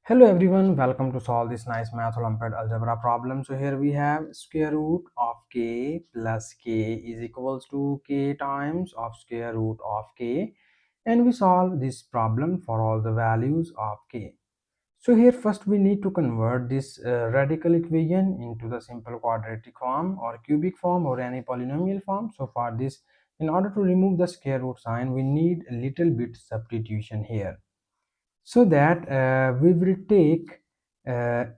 Hello everyone, welcome to solve this nice math Olympiad algebra problem. So here we have square root of k plus k is equals to k times of square root of k, and we solve this problem for all the values of k. So here first we need to convert this radical equation into the simple quadratic form or cubic form or any polynomial form. So for this, in order to remove the square root sign, we need a little bit substitution here, so that we will take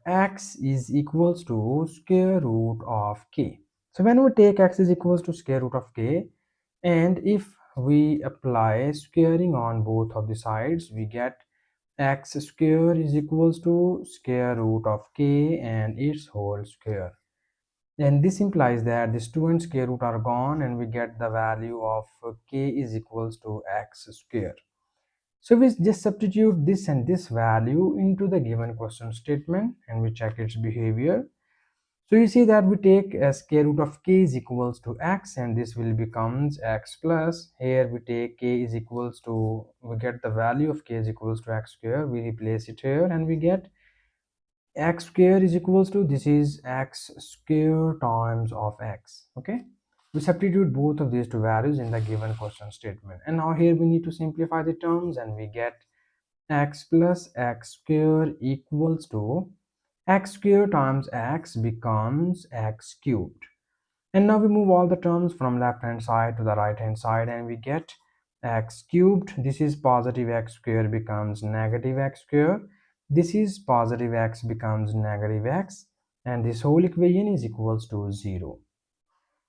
x is equals to square root of k. So when we take x is equals to square root of k, and if we apply squaring on both of the sides, we get x square is equals to square root of k and its whole square. And this implies that this 2 and square root are gone, and we get the value of k is equals to x square. So we just substitute this and this value into the given question statement and we check its behavior. So you see that we take a square root of k is equals to x, and this will becomes x plus. Here we take k is equals to, we get the value of k is equals to x square, we replace it here and we get x square is equals to, this is x square times of x. Okay, we substitute both of these two values in the given question statement, and now here we need to simplify the terms and we get x plus x square equals to x square times x becomes x cubed. And now we move all the terms from left hand side to the right hand side and we get x cubed. This is positive x square becomes negative x square. This is positive x becomes negative x, and this whole equation is equals to 0.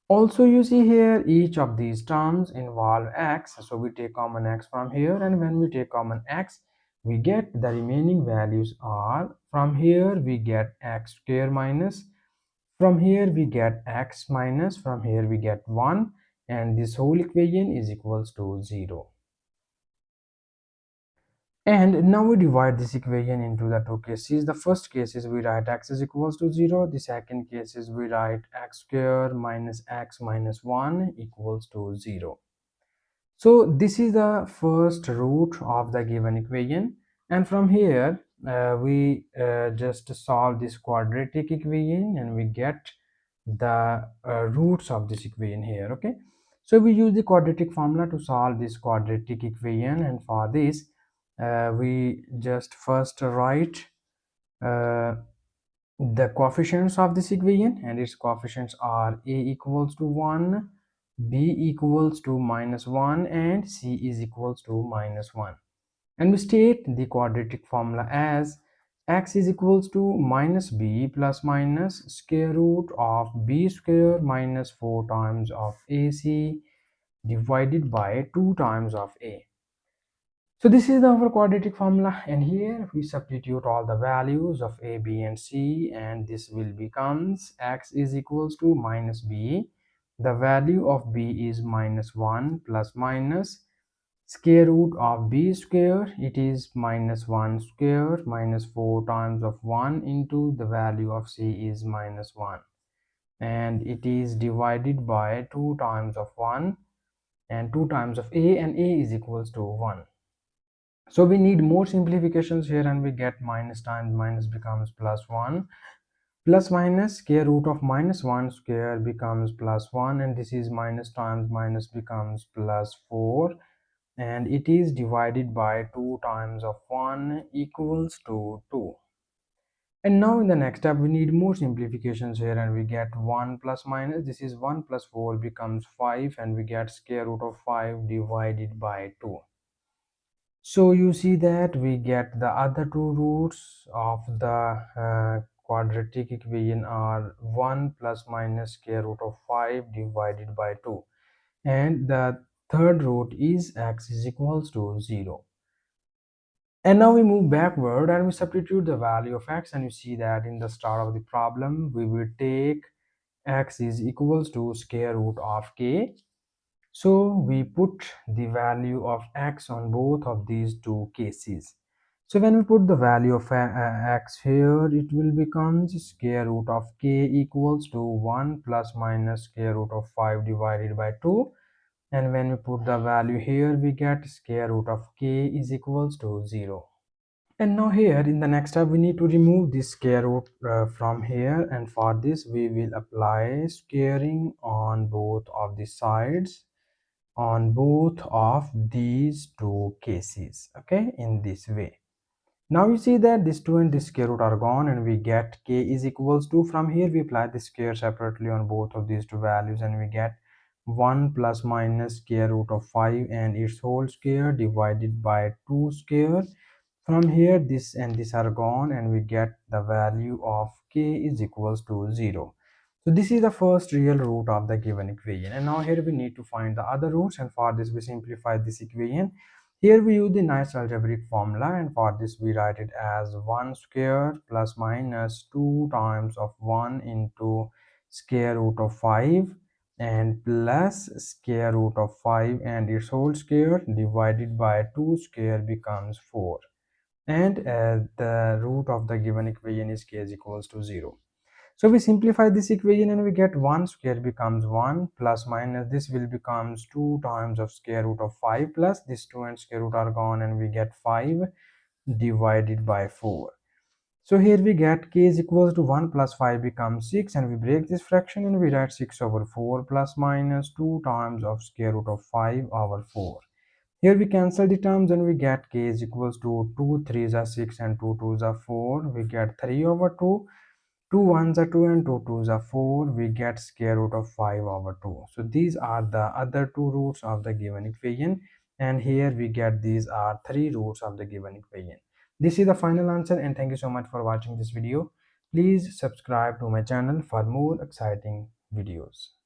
Also you see here each of these terms involve x, so we take common x from here, and when we take common x we get the remaining values are, from here we get x square minus, from here we get x minus, from here we get 1, and this whole equation is equals to 0. And now we divide this equation into the two cases. The first case is we write x is equals to 0. The second case is we write x square minus x minus 1 equals to 0. So this is the first root of the given equation, and from here we just solve this quadratic equation and we get the roots of this equation here. Okay, so we use the quadratic formula to solve this quadratic equation, and for this we just first write uh, the coefficients of this equation, and its coefficients are a equals to 1, b equals to -1, and c is equals to -1. And we state the quadratic formula as x is equals to minus b plus minus square root of b square minus 4 times of ac divided by 2 times of a. So this is our quadratic formula, and here we substitute all the values of a, b and c, and this will becomes x is equals to minus b. The value of b is -1 plus minus square root of b square, it is -1 square minus 4 times of 1 into the value of c is -1, and it is divided by 2 times of 1 and 2 times of a, and a is equals to 1. So we need more simplifications here, and we get minus times minus becomes +1, plus minus square root of -1 square becomes +1, and this is minus times minus becomes +4, and it is divided by 2 times of 1 equals to 2. And now in the next step we need more simplifications here, and we get 1 plus minus, this is 1 plus 4 becomes 5, and we get square root of 5 divided by 2. So you see that we get the other two roots of the quadratic equation are 1 plus minus square root of 5 divided by 2, and the third root is x is equals to 0. And now we move backward and we substitute the value of x, and you see that in the start of the problem we will take x is equals to square root of k. So we put the value of x on both of these two cases. So when we put the value of x here, it will become square root of k equals to 1 plus minus square root of 5 divided by 2. And when we put the value here, we get square root of k is equals to 0. And now here in the next step we need to remove this square root from here, and for this we will apply squaring on both of the sides on both of these two cases, okay, in this way. Now you see that this 2 and this square root are gone, and we get k is equals to, from here we apply the square separately on both of these two values, and we get 1 plus minus square root of 5 and its whole square divided by 2 square. From here this and this are gone, and we get the value of k is equals to 0. So this is the first real root of the given equation, and now here we need to find the other roots, and for this we simplify this equation. Here we use the nice algebraic formula, and for this we write it as 1 square plus minus 2 times of 1 into square root of 5 and plus square root of 5 and its whole square divided by 2 square becomes 4, and the root of the given equation is k is equals to 0. So we simplify this equation and we get 1 square becomes 1 plus minus this will becomes 2 times of square root of 5 plus this 2 and square root are gone, and we get 5 divided by 4. So here we get k is equals to 1 plus 5 becomes 6, and we break this fraction and we write 6 over 4 plus minus 2 times of square root of 5 over 4. Here we cancel the terms and we get k is equals to 2 3s are 6 and 2 2s are 4. We get 3 over 2, 2 1s are 2 and 2 2s are 4. We get square root of 5 over 2. So these are the other two roots of the given equation, and here we get these are three roots of the given equation. This is the final answer, and thank you so much for watching this video. Please subscribe to my channel for more exciting videos.